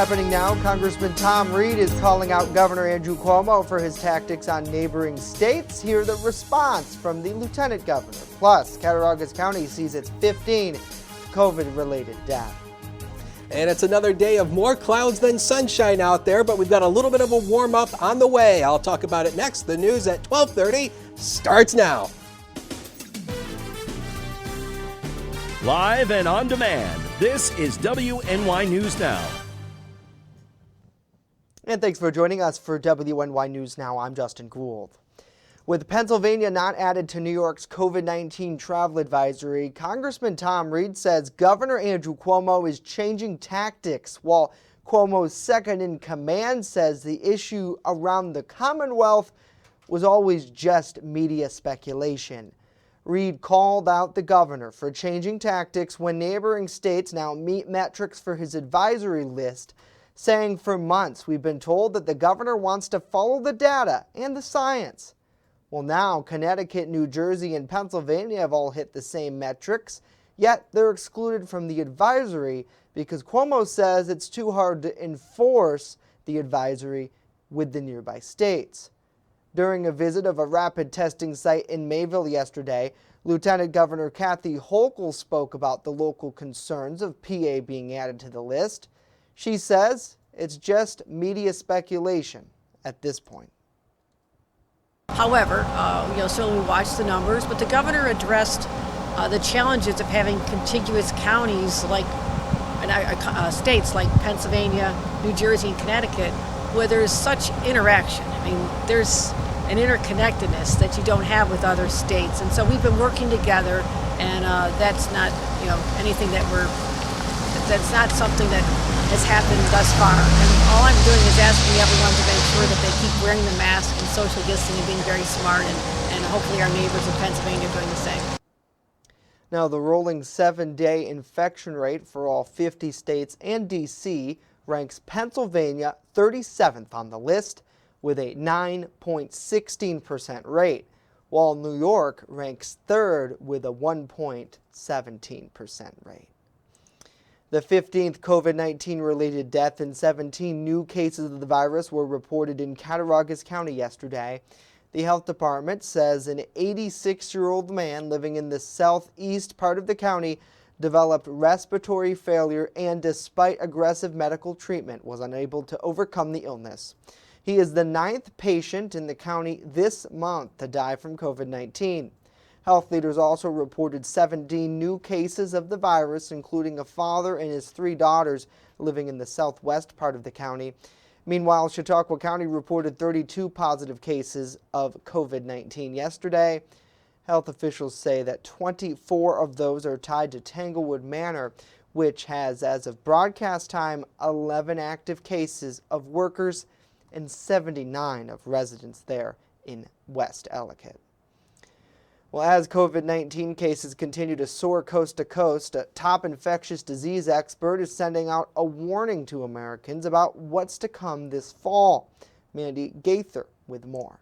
Happening now, Congressman Tom Reed is calling out Governor Andrew Cuomo for his tactics on neighboring states. Hear the response from the Lieutenant Governor. Plus, Cattaraugus County sees its 15 COVID-related deaths. And it's another day of more clouds than sunshine out there, but we've got a little bit of a warm-up on the way. I'll talk about it next. The news at 12:30 starts now. Live and on demand, this is WNY News Now. And thanks for joining us for WNY News Now. I'm Justin Gould. With Pennsylvania not added to New York's COVID-19 travel advisory, Congressman Tom Reed says Governor Andrew Cuomo is changing tactics, while Cuomo's second in command says the issue around the Commonwealth was always just media speculation. Reed called out the governor for changing tactics when neighboring states now meet metrics for his advisory list, saying for months we've been told that the governor wants to follow the data and the science. Well, now Connecticut, New Jersey, and Pennsylvania have all hit the same metrics, yet they're excluded from the advisory because Cuomo says it's too hard to enforce the advisory with the nearby states. During a visit of a rapid testing site in Mayville yesterday, Lieutenant Governor Kathy Hochul spoke about the local concerns of PA being added to the list. She says it's just media speculation at this point. However, certainly we watch the numbers, but the governor addressed the challenges of having contiguous counties like states like Pennsylvania, New Jersey, and Connecticut, where there's such interaction. I mean, there's an interconnectedness that you don't have with other states, and so we've been working together, and that's not anything that's not something that has happened thus far. And all I'm doing is asking everyone to make sure that they keep wearing the mask and social distancing and being very smart, and hopefully our neighbors in Pennsylvania are doing the same. Now, the rolling 7-day infection rate for all 50 states and D.C. ranks Pennsylvania 37th on the list with a 9.16% rate, while New York ranks 3rd with a 1.17% rate. The 15th COVID-19 related death and 17 new cases of the virus were reported in Cattaraugus County yesterday. The health department says an 86-year-old man living in the southeast part of the county developed respiratory failure and, despite aggressive medical treatment, was unable to overcome the illness. He is the 9th patient in the county this month to die from COVID-19. Health leaders also reported 17 new cases of the virus, including a father and his 3 daughters living in the southwest part of the county. Meanwhile, Chautauqua County reported 32 positive cases of COVID-19 yesterday. Health officials say that 24 of those are tied to Tanglewood Manor, which has, as of broadcast time, 11 active cases of workers and 79 of residents there in West Ellicott. Well, as COVID-19 cases continue to soar coast to coast, a top infectious disease expert is sending out a warning to Americans about what's to come this fall. Mandy Gaither with more.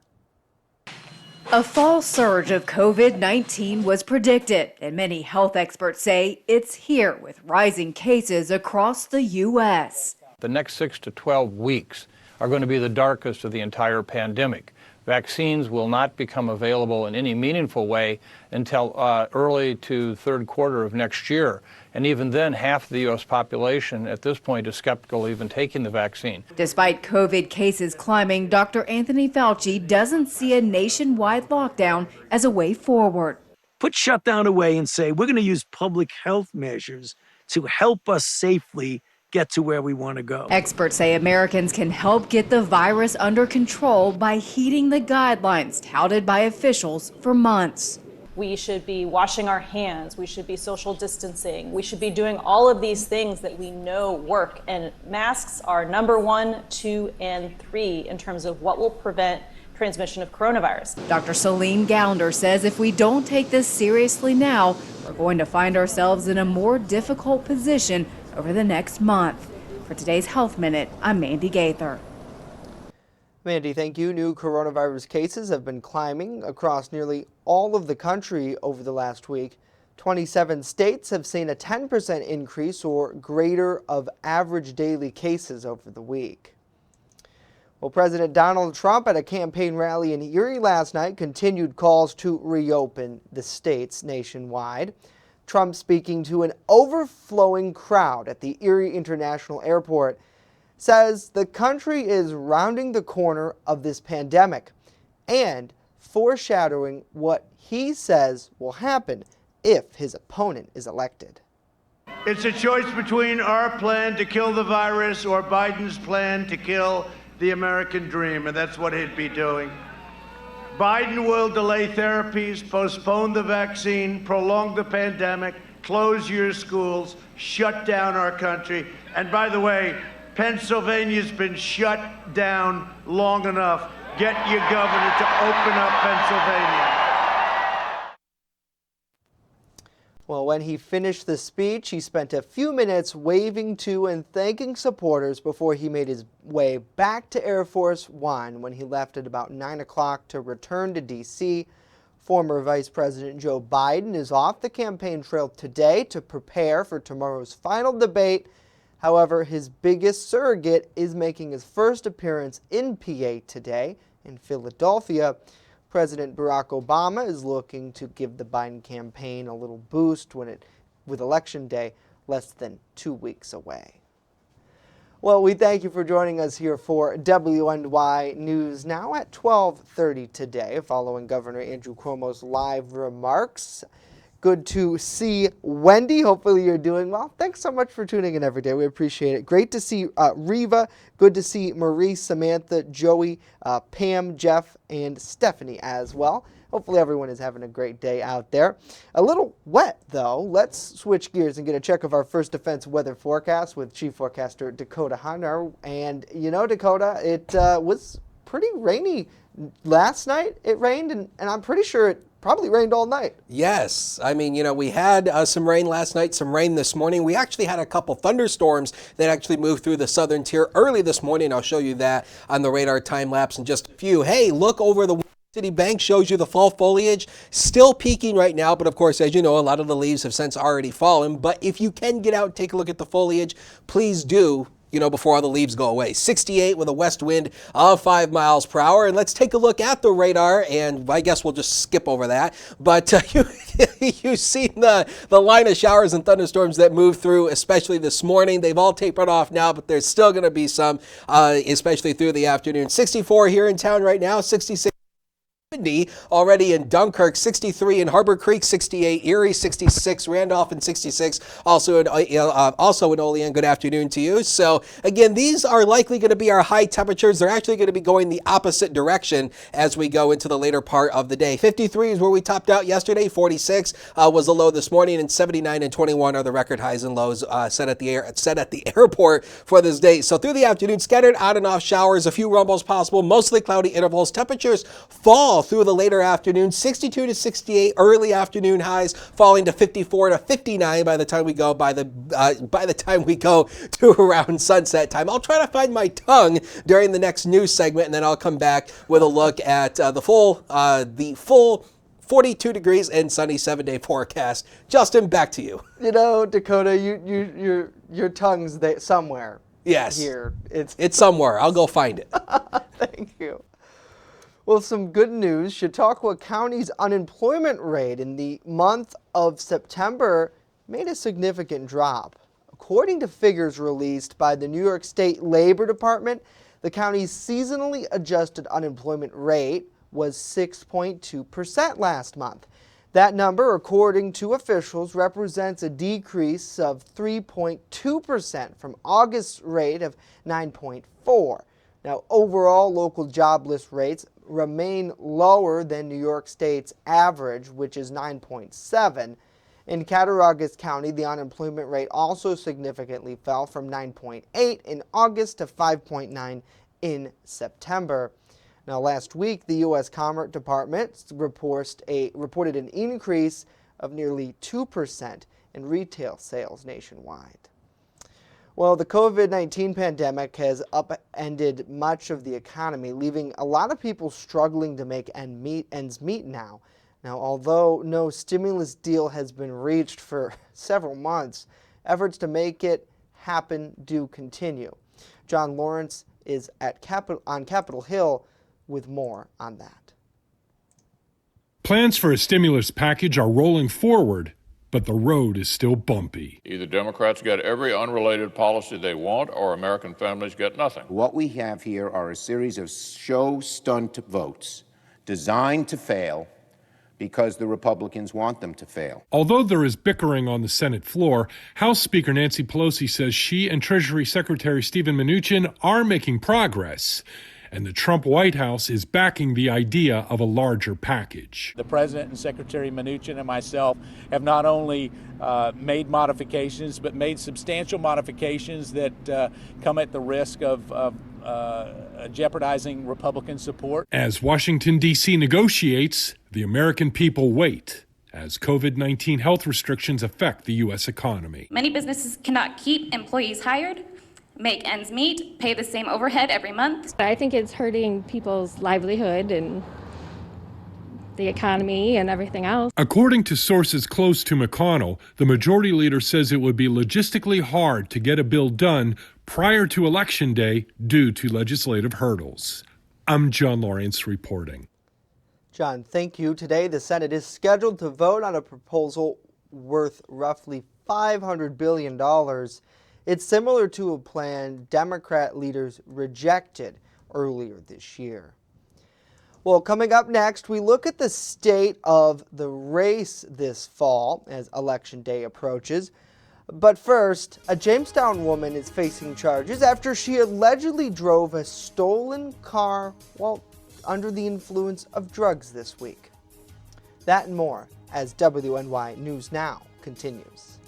A fall surge of COVID-19 was predicted, and many health experts say it's here with rising cases across the U.S. The next 6 to 12 weeks are going to be the darkest of the entire pandemic. Vaccines will not become available in any meaningful way until early to third quarter of next year. And even then, half the U.S. population at this point is skeptical of even taking the vaccine. Despite COVID cases climbing, Dr. Anthony Fauci doesn't see a nationwide lockdown as a way forward. Put shutdown away and say we're going to use public health measures to help us safely get to where we want to go. Experts say Americans can help get the virus under control by heeding the guidelines touted by officials for months. We should be washing our hands. We should be social distancing. We should be doing all of these things that we know work. And masks are number 1, 2, and 3 in terms of what will prevent transmission of coronavirus. Dr. Celine Gounder says if we don't take this seriously now, we're going to find ourselves in a more difficult position over the next month. For today's Health Minute, I'm Mandy Gaither. Mandy, thank you. New coronavirus cases have been climbing across nearly all of the country over the last week. 27 states have seen a 10% increase or greater of average daily cases over the week. Well, President Donald Trump at a campaign rally in Erie last night continued calls to reopen the states nationwide. Trump speaking to an overflowing crowd at the Erie International Airport says the country is rounding the corner of this pandemic and foreshadowing what he says will happen if his opponent is elected. It's a choice between our plan to kill the virus or Biden's plan to kill the American dream, and that's what he'd be doing. Biden will delay therapies, postpone the vaccine, prolong the pandemic, close your schools, shut down our country. And by the way, Pennsylvania's been shut down long enough. Get your governor to open up Pennsylvania. Well, when he finished the speech, he spent a few minutes waving to and thanking supporters before he made his way back to Air Force One when he left at about 9 o'clock to return to D.C. Former Vice President Joe Biden is off the campaign trail today to prepare for tomorrow's final debate. However, his biggest surrogate is making his first appearance in PA today in Philadelphia. President Barack Obama is looking to give the Biden campaign a little boost with Election Day less than 2 weeks away. Well, we thank you for joining us here for WNY News Now at 12:30 today, following Governor Andrew Cuomo's live remarks. Good to see Wendy. Hopefully you're doing well. Thanks so much for tuning in every day. We appreciate it. Great to see Reva. Good to see Marie, Samantha, Joey, Pam, Jeff, and Stephanie as well. Hopefully everyone is having a great day out there. A little wet, though. Let's switch gears and get a check of our First Defense weather forecast with Chief Forecaster Dakota Hunter. And, you know, Dakota, it was pretty rainy last night. It rained, and I'm pretty sure it probably rained all night. Yes. I mean, you know, we had some rain last night, some rain this morning. We actually had a couple thunderstorms that actually moved through the southern tier early this morning. I'll show you that on the radar time lapse in just a few. Hey, look over the City Bank, shows you the fall foliage still peaking right now. But of course, as you know, a lot of the leaves have since already fallen. But if you can get out and take a look at the foliage, please do. You know, before all the leaves go away. 68 with a west wind of 5 miles per hour. And let's take a look at the radar, and I guess we'll just skip over that. But you've seen the line of showers and thunderstorms that moved through, especially this morning. They've all tapered off now, but there's still going to be some, especially through the afternoon. 64 here in town right now, 66. Already in Dunkirk, 63 in Harbor Creek, 68 Erie, 66 Randolph, and 66 also in Olean. Good afternoon to you. So again, these are likely going to be our high temperatures. They're actually going to be going the opposite direction as we go into the later part of the day. 53 is where we topped out yesterday. 46 was the low this morning, and 79 and 21 are the record highs and lows set at the airport for this day. So through the afternoon, scattered on and off showers, a few rumbles possible, mostly cloudy intervals. Temperatures fall through the later afternoon, 62 to 68 early afternoon highs, falling to 54 to 59 by the time we go to around sunset time. I'll try to find my tongue during the next news segment, and then I'll come back with a look at the full 42 degrees and sunny 7-day forecast. Justin, back to you. You know, Dakota, your tongue's there somewhere. Yes. Here. It's somewhere. I'll go find it. Thank you. Well, some good news. Chautauqua County's unemployment rate in the month of September made a significant drop. According to figures released by the New York State Labor Department, the county's seasonally adjusted unemployment rate was 6.2% last month. That number, according to officials, represents a decrease of 3.2% from August's rate of 9.4%. Now, overall, local jobless rates remain lower than New York State's average, which is 9.7. In Cattaraugus County, the unemployment rate also significantly fell from 9.8 in August to 5.9 in September. Now, last week, the U.S. Commerce Department reported an increase of nearly 2% in retail sales nationwide. Well, the COVID-19 pandemic has upended much of the economy, leaving a lot of people struggling to make ends meet now. Now, although no stimulus deal has been reached for several months, efforts to make it happen do continue. John Lawrence is on Capitol Hill with more on that. Plans for a stimulus package are rolling forward, but the road is still bumpy. Either Democrats get every unrelated policy they want, or American families get nothing. What we have here are a series of show stunt votes designed to fail because the Republicans want them to fail. Although there is bickering on the Senate floor, House Speaker Nancy Pelosi says she and Treasury Secretary Steven Mnuchin are making progress, and the Trump White House is backing the idea of a larger package. The President and Secretary Mnuchin and myself have not only made modifications, but made substantial modifications that come at the risk of jeopardizing Republican support. As Washington, D.C. negotiates, the American people wait as COVID-19 health restrictions affect the U.S. economy. Many businesses cannot keep employees hired, make ends meet, pay the same overhead every month. I think it's hurting people's livelihood and the economy and everything else. According to sources close to McConnell, the majority leader says it would be logistically hard to get a bill done prior to Election Day due to legislative hurdles. I'm John Lawrence reporting. John, thank you. Today, the Senate is scheduled to vote on a proposal worth roughly $500 billion. It's similar to a plan Democrat leaders rejected earlier this year. Well, coming up next, we look at the state of the race this fall as Election Day approaches. But first, a Jamestown woman is facing charges after she allegedly drove a stolen car while under the influence of drugs this week. That and more as WNY News Now continues.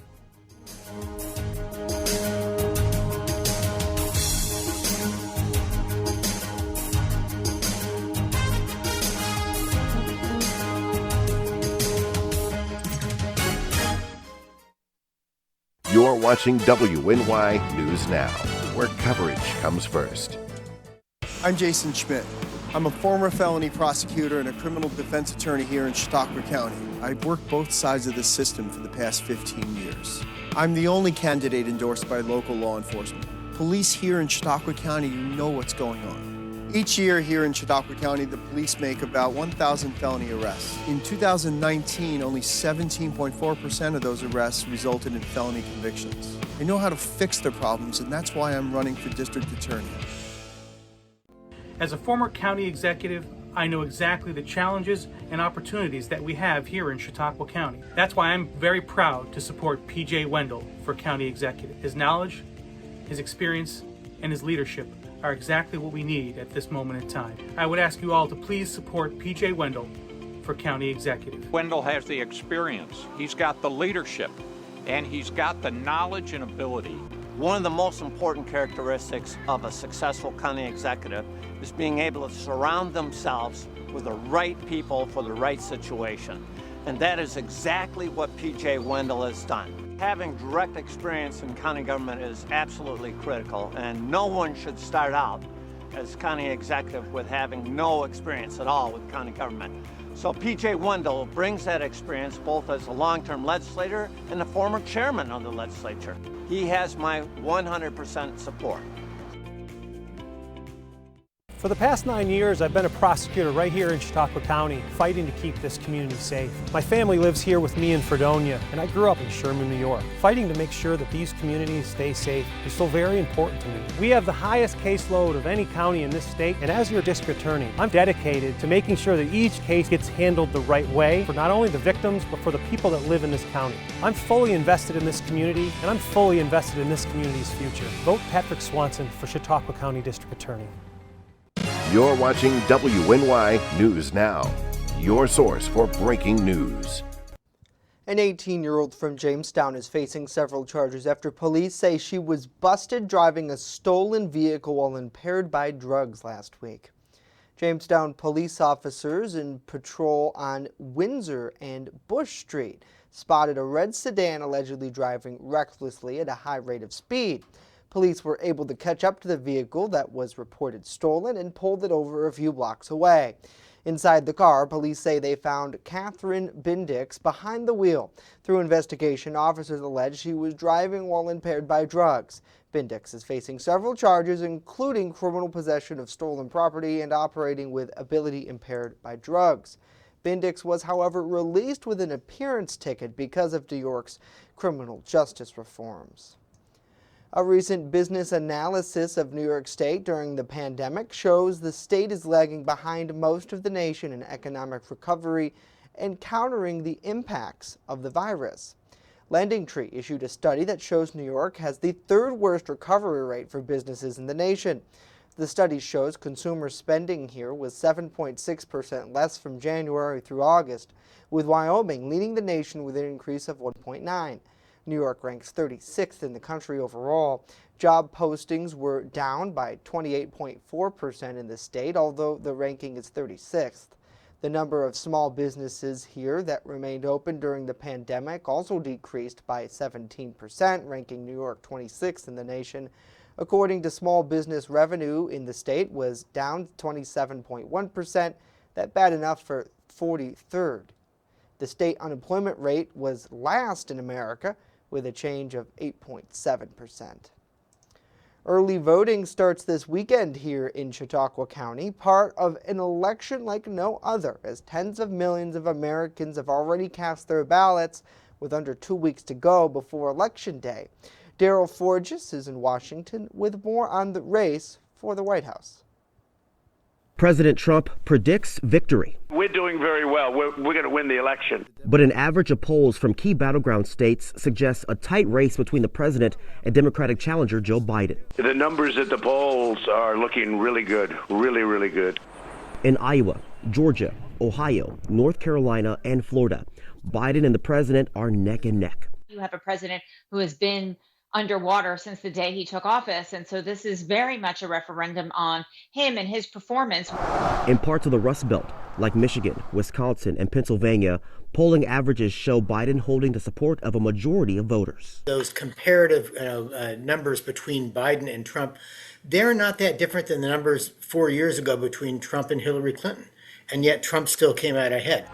You're watching WNY News Now, where coverage comes first. I'm Jason Schmidt. I'm a former felony prosecutor and a criminal defense attorney here in Chautauqua County. I've worked both sides of the system for the past 15 years. I'm the only candidate endorsed by local law enforcement. Police here in Chautauqua County, you know what's going on. Each year here in Chautauqua County, the police make about 1,000 felony arrests. In 2019, only 17.4% of those arrests resulted in felony convictions. I know how to fix the problems, and that's why I'm running for district attorney. As a former county executive, I know exactly the challenges and opportunities that we have here in Chautauqua County. That's why I'm very proud to support P.J. Wendell for county executive. His knowledge, his experience, and his leadership are exactly what we need at this moment in time. I would ask you all to please support P.J. Wendell for county executive. Wendell has the experience, he's got the leadership, and he's got the knowledge and ability. One of the most important characteristics of a successful county executive is being able to surround themselves with the right people for the right situation. And that is exactly what P.J. Wendell has done. Having direct experience in county government is absolutely critical, and no one should start out as county executive with having no experience at all with county government. So P.J. Wendell brings that experience both as a long-term legislator and a former chairman of the legislature. He has my 100% support. For the past 9 years, I've been a prosecutor right here in Chautauqua County, fighting to keep this community safe. My family lives here with me in Fredonia, and I grew up in Sherman, New York. Fighting to make sure that these communities stay safe is so very important to me. We have the highest caseload of any county in this state, and as your district attorney, I'm dedicated to making sure that each case gets handled the right way for not only the victims, but for the people that live in this county. I'm fully invested in this community, and I'm fully invested in this community's future. Vote Patrick Swanson for Chautauqua County District Attorney. You're watching WNY News Now, your source for breaking news. An 18-year-old from Jamestown is facing several charges after police say she was busted driving a stolen vehicle while impaired by drugs last week. Jamestown police officers in patrol on Windsor and Bush Street spotted a red sedan allegedly driving recklessly at a high rate of speed. Police were able to catch up to the vehicle that was reported stolen and pulled it over a few blocks away. Inside the car, police say they found Catherine Bindix behind the wheel. Through investigation, officers allege she was driving while impaired by drugs. Bindix is facing several charges, including criminal possession of stolen property and operating with ability impaired by drugs. Bindix was, however, released with an appearance ticket because of New York's criminal justice reforms. A recent business analysis of New York State during the pandemic shows the state is lagging behind most of the nation in economic recovery and countering the impacts of the virus. LendingTree issued a study that shows New York has the third worst recovery rate for businesses in the nation. The study shows consumer spending here was 7.6% less from January through August, with Wyoming leading the nation with an increase of 1.9%. New York ranks 36th in the country overall. Job postings were down by 28.4% in the state, although the ranking is 36th. The number of small businesses here that remained open during the pandemic also decreased by 17%, ranking New York 26th in the nation. According to small business revenue in the state was down 27.1%. That's bad enough for 43rd. The state unemployment rate was last in America, with a change of 8.7%. Early voting starts this weekend here in Chautauqua County, part of an election like no other, as tens of millions of Americans have already cast their ballots with under 2 weeks to go before Election Day. Daryl Forges is in Washington with more on the race for the White House. President Trump predicts victory. We're doing very well. We're going to win the election. But an average of polls from key battleground states suggests a tight race between the president and Democratic challenger Joe Biden. The numbers at the polls are looking really good, really good. In Iowa, Georgia, Ohio, North Carolina, and Florida, Biden and the president are neck and neck. You have a president who has been underwater since the day he took office, and so this is very much a referendum on him and his performance. In parts of the Rust Belt, like Michigan, Wisconsin, and Pennsylvania, polling averages show Biden holding the support of a majority of voters. Those comparative numbers between Biden and Trump, they're not that different than the numbers 4 years ago between Trump and Hillary Clinton. And yet Trump still came out ahead.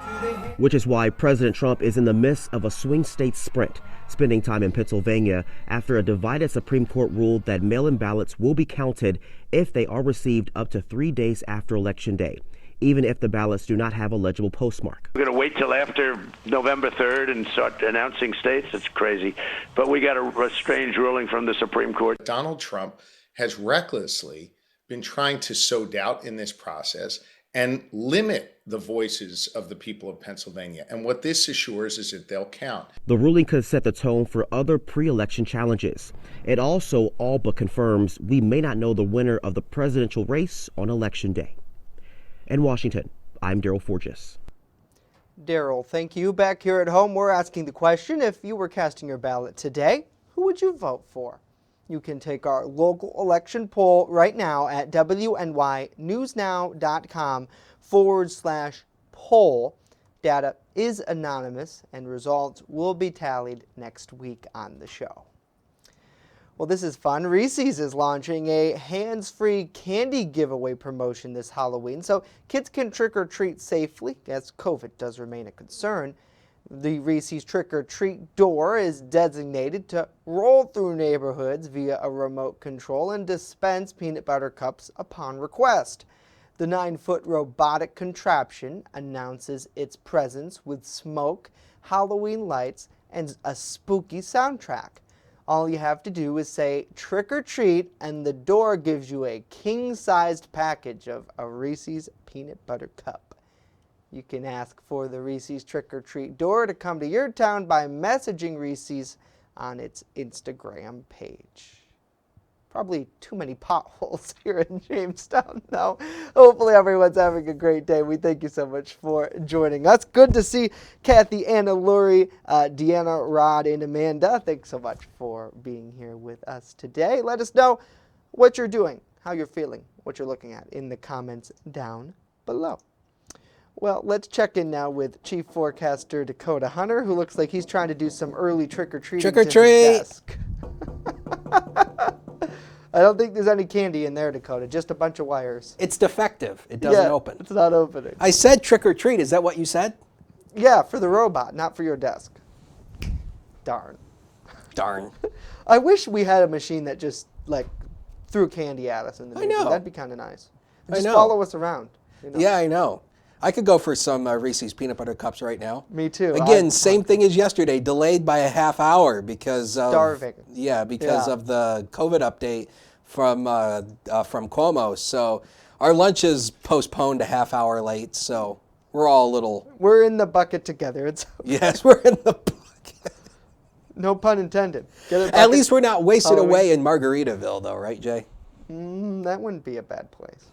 Which is why President Trump is in the midst of a swing state sprint, spending time in Pennsylvania after a divided Supreme Court ruled that mail-in ballots will be counted if they are received up to 3 days after Election Day, even if the ballots do not have a legible postmark. We're going to wait till after November 3rd and start announcing states. It's crazy. But we got a strange ruling from the Supreme Court. Donald Trump has recklessly been trying to sow doubt in this process and limit the voices of the people of Pennsylvania. And what this assures is that they'll count. The ruling could set the tone for other pre-election challenges. It also all but confirms we may not know the winner of the presidential race on Election Day. In Washington, I'm Daryl Forges. Daryl, thank you. Back here at home, we're asking the question, if you were casting your ballot today, who would you vote for? You can take our local election poll right now at WNYNewsNow.com/poll. Data is anonymous and results will be tallied next week on the show. Well, this is fun. Reese's is launching a hands-free candy giveaway promotion this Halloween, so kids can trick-or-treat safely, as COVID does remain a concern. The Reese's trick-or-treat door is designated to roll through neighborhoods via a remote control and dispense peanut butter cups upon request. The 9-foot robotic contraption announces its presence with smoke, Halloween lights, and a spooky soundtrack. All you have to do is say trick or treat, and the door gives you a king-sized package of a Reese's peanut butter cup. You can ask for the Reese's Trick or Treat door to come to your town by messaging Reese's on its Instagram page. Probably too many potholes here in Jamestown, though. Hopefully everyone's having a great day. We thank you so much for joining us. Good to see Kathy, Anna, Lori, Deanna, Rod, and Amanda. Thanks so much for being here with us today. Let us know what you're doing, how you're feeling, what you're looking at in the comments down below. Well, let's check in now with Chief Forecaster Dakota Hunter, who looks like he's trying to do some early trick-or-treating. Trick-or-treat! I don't think there's any candy in there, Dakota. Just a bunch of wires. It's defective. It doesn't open. It's not opening. I said trick or treat. Is that what you said? Yeah, for the robot, not for your desk. Darn. Darn. I wish we had a machine that just like threw candy at us in the I movie. know. That'd be kind of nice. I Just know. follow us around. You know? Yeah, I know. I could go for some Reese's peanut butter cups right now. Me too. Again, same thing as yesterday, delayed by a half hour because of Starving. because of the COVID update from Cuomo. So our lunch is postponed a half hour late. So we're all a little. We're in the bucket together. It's okay. Yes, we're in the bucket. No pun intended. Get it? At least we're not wasted away in Margaritaville, though, right, Jay? That wouldn't be a bad place.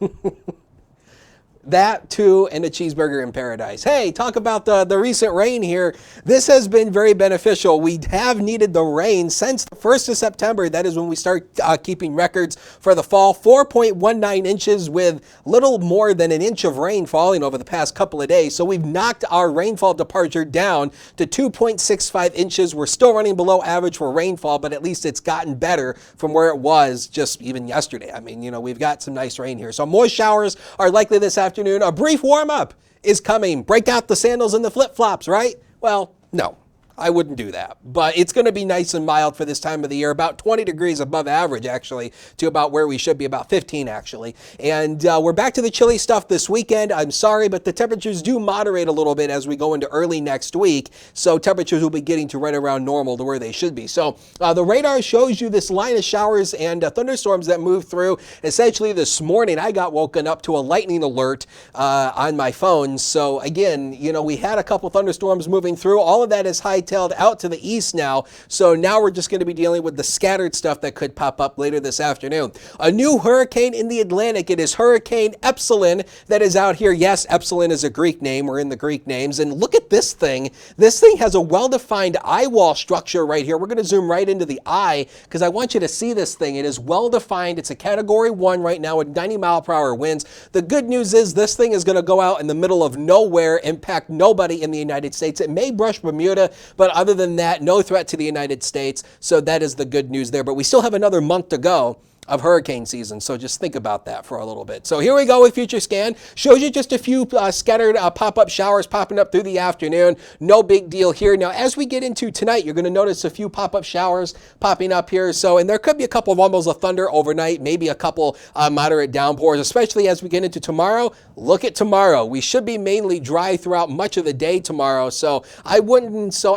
That, too, and a cheeseburger in paradise. Hey, talk about the recent rain here. This has been very beneficial. We have needed the rain since the 1st of September. That is when we start keeping records for the fall. 4.19 inches with little more than an inch of rain falling over the past couple of days. So we've knocked our rainfall departure down to 2.65 inches. We're still running below average for rainfall, but at least it's gotten better from where it was just even yesterday. I mean, we've got some nice rain here. So moist showers are likely this afternoon. A brief warm-up is coming. Break out the sandals and the flip-flops, right? Well, no. I wouldn't do that, but it's going to be nice and mild for this time of the year, about 20 degrees above average, actually, to about where we should be, about 15, actually. And we're back to the chilly stuff this weekend. I'm sorry, but the temperatures do moderate a little bit as we go into early next week, so temperatures will be getting to right around normal to where they should be. So the radar shows you this line of showers and thunderstorms that moved through. Essentially, this morning, I got woken up to a lightning alert on my phone. So again, we had a couple thunderstorms moving through. All of that is high tailed out to the east now. So now we're just going to be dealing with the scattered stuff that could pop up later this afternoon. A new hurricane in the Atlantic. It is Hurricane Epsilon that is out here. Yes, Epsilon is a Greek name. We're in the Greek names. And look at this thing. This thing has a well-defined eye wall structure right here. We're going to zoom right into the eye because I want you to see this thing. It is well-defined. It's a Category 1 right now with 90-mile-per-hour winds. The good news is this thing is going to go out in the middle of nowhere, impact nobody in the United States. It may brush Bermuda, but other than that, no threat to the United States. So that is the good news there. But we still have another month to go of hurricane season. So just think about that for a little bit. So here we go with Future Scan. Shows you just a few scattered pop-up showers popping up through the afternoon. No big deal here. Now, as we get into tonight, you're going to notice a few pop-up showers popping up here. So, and there could be a couple of rumbles of thunder overnight, maybe a couple moderate downpours, especially as we get into tomorrow. Look at tomorrow. We should be mainly dry throughout much of the day tomorrow. So I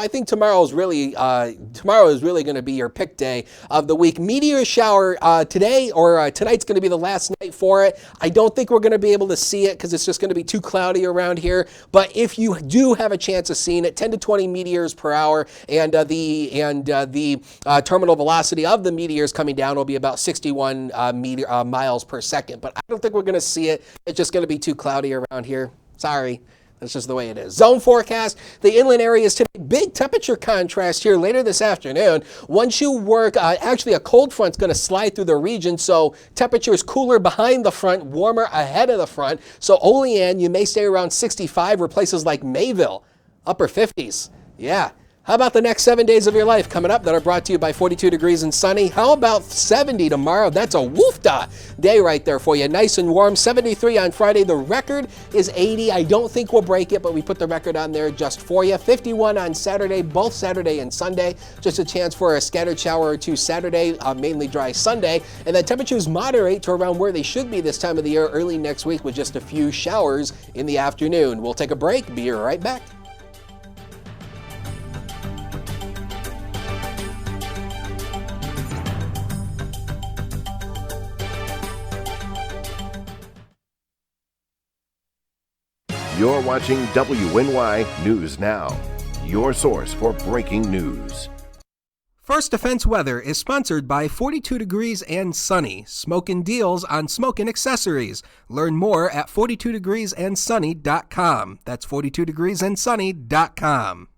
think tomorrow is really going to be your pick day of the week. Meteor shower today or tonight's going to be the last night for it. I don't think we're going to be able to see it because it's just going to be too cloudy around here. But if you do have a chance of seeing it, 10 to 20 meteors per hour, and the terminal velocity of the meteors coming down will be about 61 miles per second. But I don't think we're going to see it. It's just going to be too cloudy around here. Sorry. That's just the way it is. Zone forecast, the inland areas today, big temperature contrast here later this afternoon. Once you work, actually a cold front's going to slide through the region, so temperatures cooler behind the front, warmer ahead of the front. So Olean, you may stay around 65, or places like Mayville, upper 50s. Yeah. How about the next 7 days of your life coming up that are brought to you by 42 Degrees and Sunny? How about 70 tomorrow? That's a woofda day right there for you. Nice and warm. 73 on Friday. The record is 80. I don't think we'll break it, but we put the record on there just for you. 51 on Saturday, both Saturday and Sunday. Just a chance for a scattered shower or two Saturday, mainly dry Sunday. And then temperatures moderate to around where they should be this time of the year early next week with just a few showers in the afternoon. We'll take a break. Be right back. You're watching WNY News Now, your source for breaking news. First Defense Weather is sponsored by 42 Degrees and Sunny, smokin' deals on smoking accessories. Learn more at 42degreesandsunny.com. That's 42degreesandsunny.com.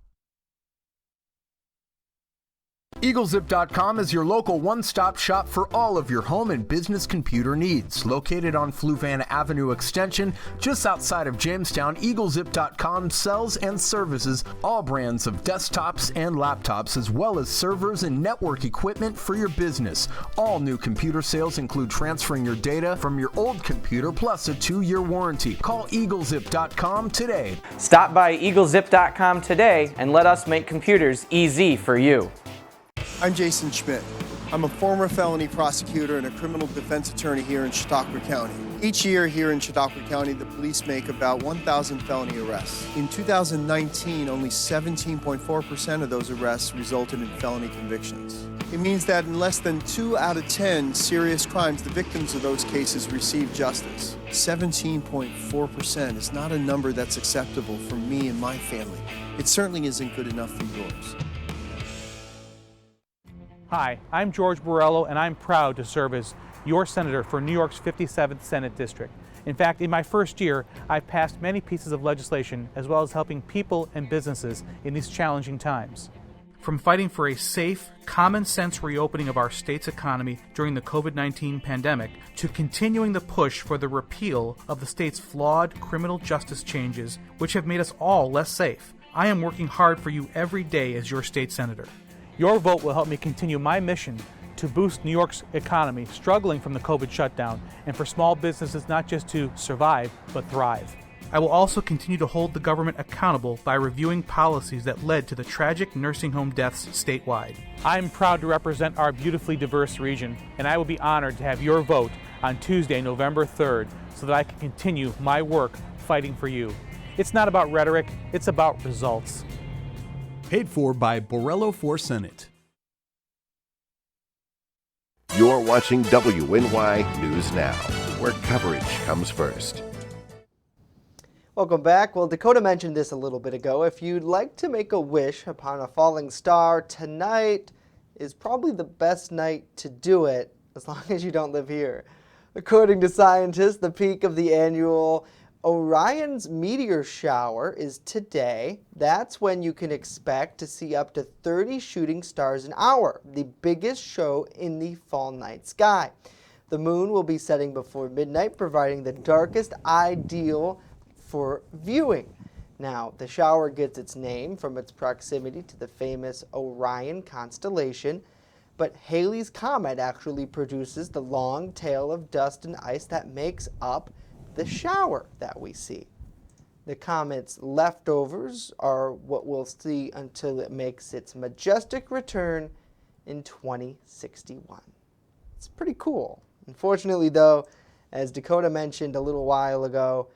EagleZip.com is your local one-stop shop for all of your home and business computer needs. Located on Fluvanna Avenue Extension, just outside of Jamestown, EagleZip.com sells and services all brands of desktops and laptops, as well as servers and network equipment for your business. All new computer sales include transferring your data from your old computer plus a 2-year warranty. Call EagleZip.com today. Stop by EagleZip.com today and let us make computers easy for you. I'm Jason Schmidt. I'm a former felony prosecutor and a criminal defense attorney here in Chautauqua County. Each year here in Chautauqua County, the police make about 1,000 felony arrests. In 2019, only 17.4% of those arrests resulted in felony convictions. It means that in less than 2 out of 10 serious crimes, the victims of those cases receive justice. 17.4% is not a number that's acceptable for me and my family. It certainly isn't good enough for yours. Hi, I'm George Borrello, and I'm proud to serve as your senator for New York's 57th Senate District. In fact, in my first year, I've passed many pieces of legislation as well as helping people and businesses in these challenging times. From fighting for a safe, common-sense reopening of our state's economy during the COVID-19 pandemic to continuing the push for the repeal of the state's flawed criminal justice changes, which have made us all less safe, I am working hard for you every day as your state senator. Your vote will help me continue my mission to boost New York's economy struggling from the COVID shutdown, and for small businesses not just to survive, but thrive. I will also continue to hold the government accountable by reviewing policies that led to the tragic nursing home deaths statewide. I'm proud to represent our beautifully diverse region, and I will be honored to have your vote on Tuesday, November 3rd, so that I can continue my work fighting for you. It's not about rhetoric, it's about results. Paid for by Borrello for Senate. You're watching WNY News Now, where coverage comes first. Welcome back. Well, Dakota mentioned this a little bit ago. If you'd like to make a wish upon a falling star, tonight is probably the best night to do it, as long as you don't live here. According to scientists, the peak of the annual Orion's meteor shower is today. That's when you can expect to see up to 30 shooting stars an hour, the biggest show in the fall night sky. The moon will be setting before midnight, providing the darkest ideal for viewing. Now, the shower gets its name from its proximity to the famous Orion constellation, but Halley's Comet actually produces the long tail of dust and ice that makes up the shower that we see. The comet's leftovers are what we'll see until it makes its majestic return in 2061. It's pretty cool. Unfortunately, though, as Dakota mentioned a little while ago,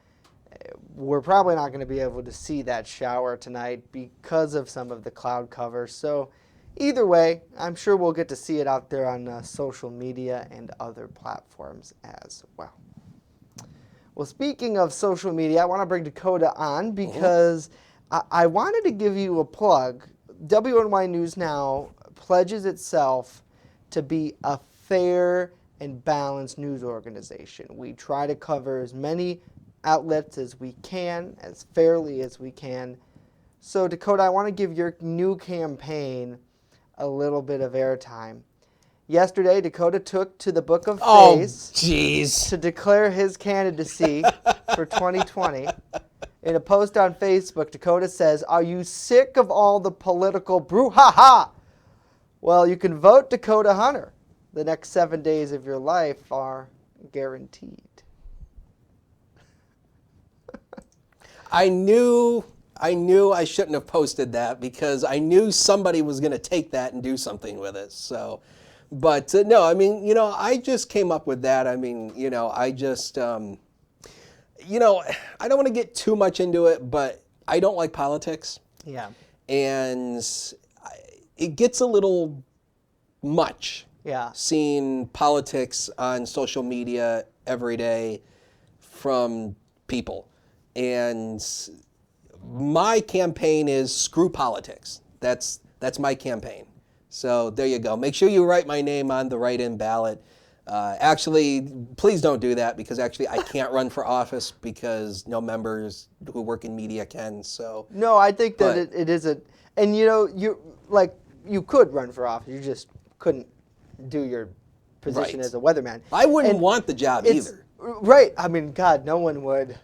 we're probably not going to be able to see that shower tonight because of some of the cloud cover. So either way, I'm sure we'll get to see it out there on social media and other platforms as well. Well, speaking of social media, I want to bring Dakota on because I wanted to give you a plug. WNY News Now pledges itself to be a fair and balanced news organization. We try to cover as many outlets as we can, as fairly as we can. So, Dakota, I want to give your new campaign a little bit of airtime. Yesterday, Dakota took to the Book of Face to declare his candidacy for 2020. In a post on Facebook, Dakota says, "Are you sick of all the political brouhaha? Well, you can vote Dakota Hunter. The next 7 days of your life are guaranteed." I knew I shouldn't have posted that because I knew somebody was going to take that and do something with it. So, but no, I mean, I just came up with that. I mean, I just, I don't want to get too much into it, but I don't like politics. Yeah. And it gets a little much. Yeah. Seeing politics on social media every day from people. And my campaign is screw politics. That's my campaign. So there you go. Make sure you write my name on the write-in ballot. Actually, please don't do that because actually I can't run for office because no members who work in media can. So no, I think that it is and you're like you could run for office. You just couldn't do your position Right. as a weatherman. I wouldn't And want the job it's- either. Right. I mean, God, no one would.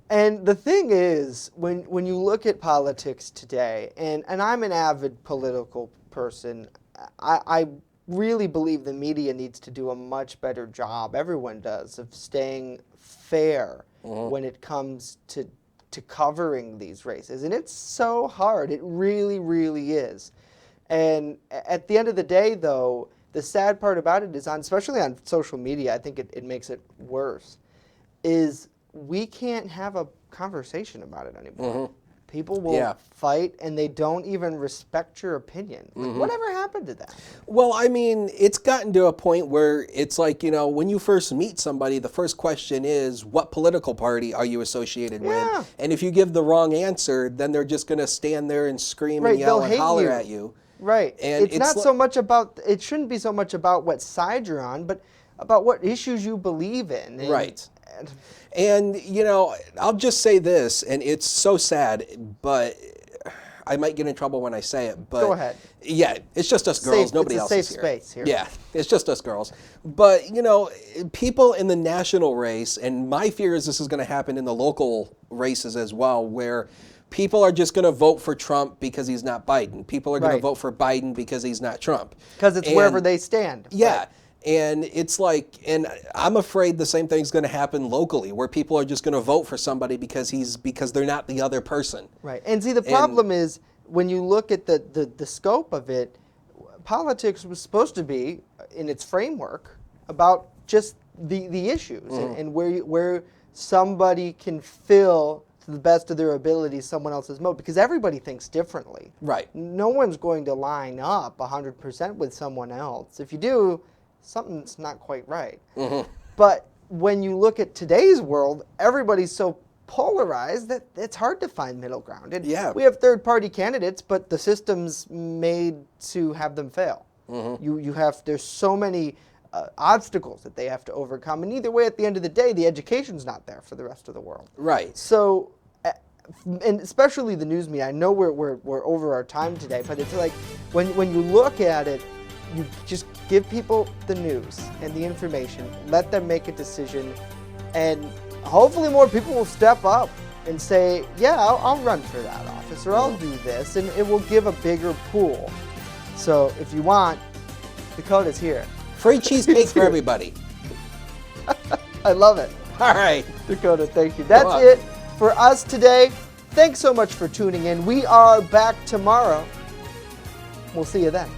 And the thing is, when you look at politics today, and I'm an avid political person, I really believe the media needs to do a much better job, everyone does, of staying fair when it comes to covering these races. And it's so hard. It really, really is. And at the end of the day, though, the sad part about it is, especially on social media, I think it makes it worse, is we can't have a conversation about it anymore. People will fight, and they don't even respect your opinion. Like, whatever happened to that? Well, I mean, it's gotten to a point where it's like, when you first meet somebody, the first question is, what political party are you associated with? And if you give the wrong answer, then they're just going to stand there and scream and yell and holler at you. Right. And it's not so much about, it shouldn't be so much about what side you're on, but about what issues you believe in. Right. And, I'll just say this, and it's so sad, but I might get in trouble when I say it. But go ahead. Yeah, it's just us girls. Nobody else is here. here. It's a safe space here. Yeah, it's just us girls. But, people in the national race, and my fear is this is going to happen in the local races as well, where people are just going to vote for Trump because he's not Biden. People are going to vote for Biden because he's not Trump. Because it's wherever they stand. Yeah. Right. And it's like, and I'm afraid the same thing's going to happen locally, where people are just going to vote for somebody because they're not the other person. Right. And see, the problem is, when you look at the scope of it, politics was supposed to be, in its framework, about just the issues and where somebody can fill, to the best of their ability, someone else's vote, because everybody thinks differently. Right. No one's going to line up 100% with someone else. If you do, something's not quite right. But when you look at today's world, everybody's so polarized that it's hard to find middle ground. And we have third-party candidates, but the system's made to have them fail. There's so many obstacles that they have to overcome, and either way, at the end of the day, the education's not there for the rest of the world. Right. So, and especially the news media, I know we're over our time today, but it's like, when you look at it, you just give people the news and the information, let them make a decision, and hopefully more people will step up and say, yeah, I'll run for that office, or I'll do this, and it will give a bigger pool. So if you want, Dakota's here. Free cheesecake for everybody. I love it. All right. Dakota, thank you. That's it for us today. Thanks so much for tuning in. We are back tomorrow. We'll see you then.